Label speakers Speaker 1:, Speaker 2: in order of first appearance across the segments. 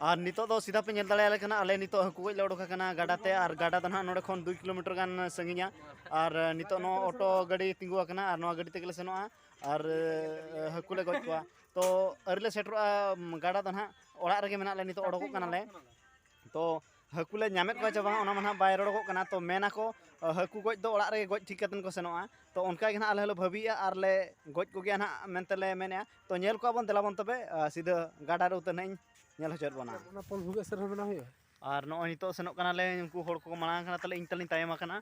Speaker 1: और नितो दो सीधा पे नेल दाड़े कना आले नितो हकु गज ले उडोक कना गाडाते और गाडा दो ना नोडे खन 2 किलोमीटर गान संगिया और नितो नो ऑटो गाड़ी तिंगु कना और नो गाड़ी तेगले सेनोआ और हकु ले गज कोआ तो अरले सेटरोआ गाडा दो ना ओड़ा रगे मेना ले नितो उडोक कना ले तो हकु ले नामेत को चाबा ओना माना बाय रोडोक कना तो मेना को हकु गज दो ओड़ा रगे गज ठीक कतन को सेनोआ तो उनका गे ना आले हलो भाबिया और ले गज को गया ना मेनते ले मेने तो नेल को बन देलाबन तबे सीधा गाडा रे उतर नहीं नेल हचर बना
Speaker 2: ᱚᱱᱟ ᱯᱚᱞ ᱵᱷᱩᱜᱟᱹᱜ ᱥᱮᱨ ᱵᱮᱱᱟᱣ ᱦᱩᱭᱩᱜᱼᱟ
Speaker 1: और नो नितो सेनोक कना ले उनको होड़ को मांग कना तले इन तलिन तायम कना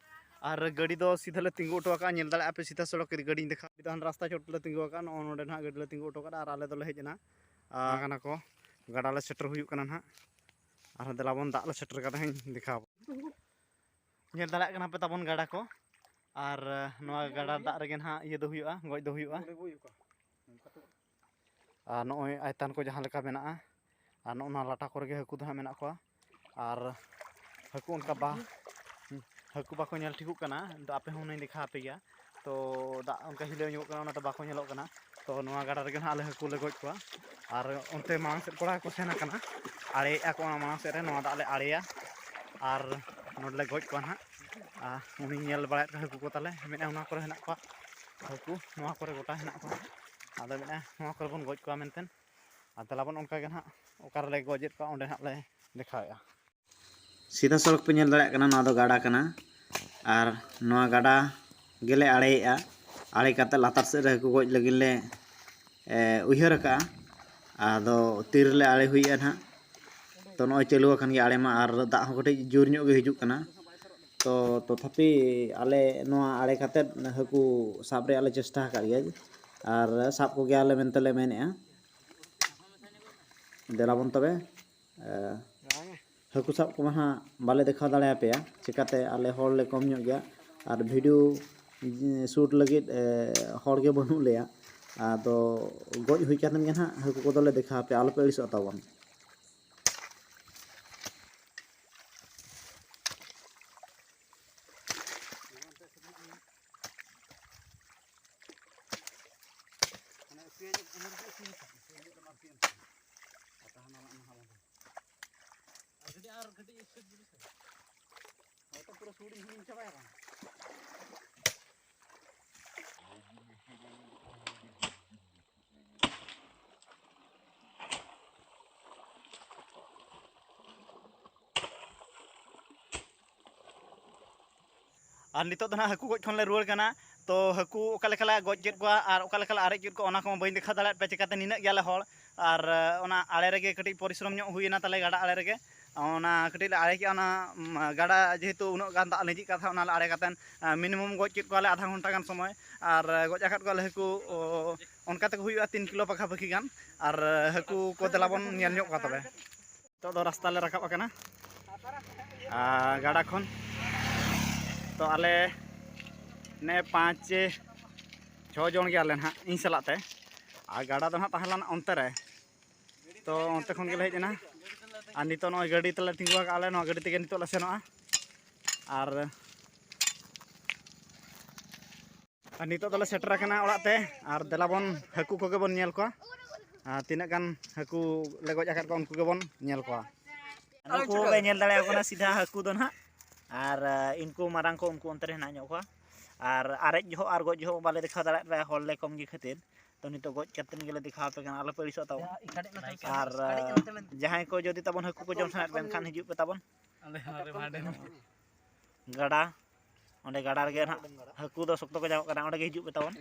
Speaker 1: और गाड़ी दो सीधा ले तिंगु ऑटो का नेल दाले आपे सीधा सड़क के गाड़ी देखा बिदान रास्ता चोट ले तिंगु का नो नोडे ना गाड़ी ले तिंगु ऑटो का और आले दो ले हेजना कना को गाडा ले सेटर हुयु कना ना और देलाबन दाग ले सेटर कदा हन दिखा नेल दाले कना पे ताबन गाडा को और नो गाडा दाग रेगे ना ये दो हुयुआ गज दो हुयुआ और नोय आयतान को जहां लेका मेना और नोना लाटा कोरगे हकु दो मेना को और हकु उनका बा हकु बाको नेल ठिकु कना तो आपे होने दिखा पे गया तो दा उनका हिले ᱧᱚᱜ कना ना तो बाको नेलो कना तो नोआ गाडा रेगे आले हकु ले गज को और उनते मांग से कोड़ा को सेना कना आड़े आको मांग से रे नोआ दा ले आड़ेया और नोडले गज को ना उनी नेल बाय हकु को ताले मेना उना करे हेना को हकु नोआ करे गोटा हेना को आदो मेना नोआ करे बन गज को मेनतेन आदलाबन उनका गे ना ओकार ले गजेट को ओंडे ना ले दिखाया सीधा सड़क पे नेल दाड़े कना नोआ दो गाडा कना और नोआ गाडा गेले आड़ेया आड़े काते लातार से रे हकु गज लगिन ले उयहर का आदो तीर ले आड़े हुइया ना तो नोय चलु अखन गे आड़े मा और दा हो कटे जोर ᱧᱚᱜ गे हिजुक कना तो तथापि आले नोआ आड़े काते हकु साब रे आले चेष्टा का गया और साब को गया आले मेनते ले मेनेआ देलाबन तबे हकु साब को हाँ बाले देखा दाड़े पे चिकाते आले हॉल ले कम ᱧᱚᱜ गया और वीडियो शूट लगे हॉल के बनू लेया आदो गज हुई कातन गे ना हकु को दोले देखा पे आलो पे अड़िसो ताबन पूरा शूटिंग हुई चाबाया और नितो दना हकु गज खन ले रुवार कना तो हकु ओका लेखा गज केट को और ओका लेखा आरे केट को ओना को बई देखा दाड़े पे चिकाते निना गेले हॉल और ओना आड़े रेगे कटी परिश्रम ᱧᱚᱜ हुईना ताले गाडा आड़े रेगे ओना कटी ले आड़े के ओना गाडा जेहेतु उनो गान दाग लेजी का था ओना आड़े कातेन मिनिमम गज केट को आले आधा घंटा गान समय और गज आकात को हकु ओनका तक हुईआ 3 किलो पाखा पाखी गान और हकु को देलाबन नेल ᱧᱚᱜ का तबे तो दो रास्ता ले राकाब कना गाडा खन तो आले ने 5-6 जन के आले ना इन सलाते और गाडा दो ना तहलान अंते रे तो अंते खन गेले हेजना और नितो न गाड़ी तले तिंगुआ का आले न गाड़ी तेगे नितो ले सेनोआ और नितो दले सेटर कना ओड़ाते और देलाबन हकु को गेबन नेल को तिना गान हकु ले गज आकात को उनको गेबन नेल को उनको बे नेल दाड़े कोना सीधा हकु दो ना और इनको मारांग को उनको अंतर हेना ᱧᱚᱜ को और आरेज जो और गज जो बाले देखा दाड़े रे हॉल ले कम गे खातिर तो नितो गज कतन गेले दिखा पे गान आलो परिसो ताव और जहां को जदी तबन हकु को जम सानात बेन खान हिजु पे ताबन गाडा ओंडे गाडा रे ना हकु दो सख्तो को जाव कना ओंडे गे हिजु पे ताबन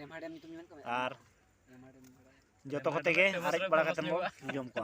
Speaker 1: और जतो कते गे आरेज बड़ा कतन बो जम को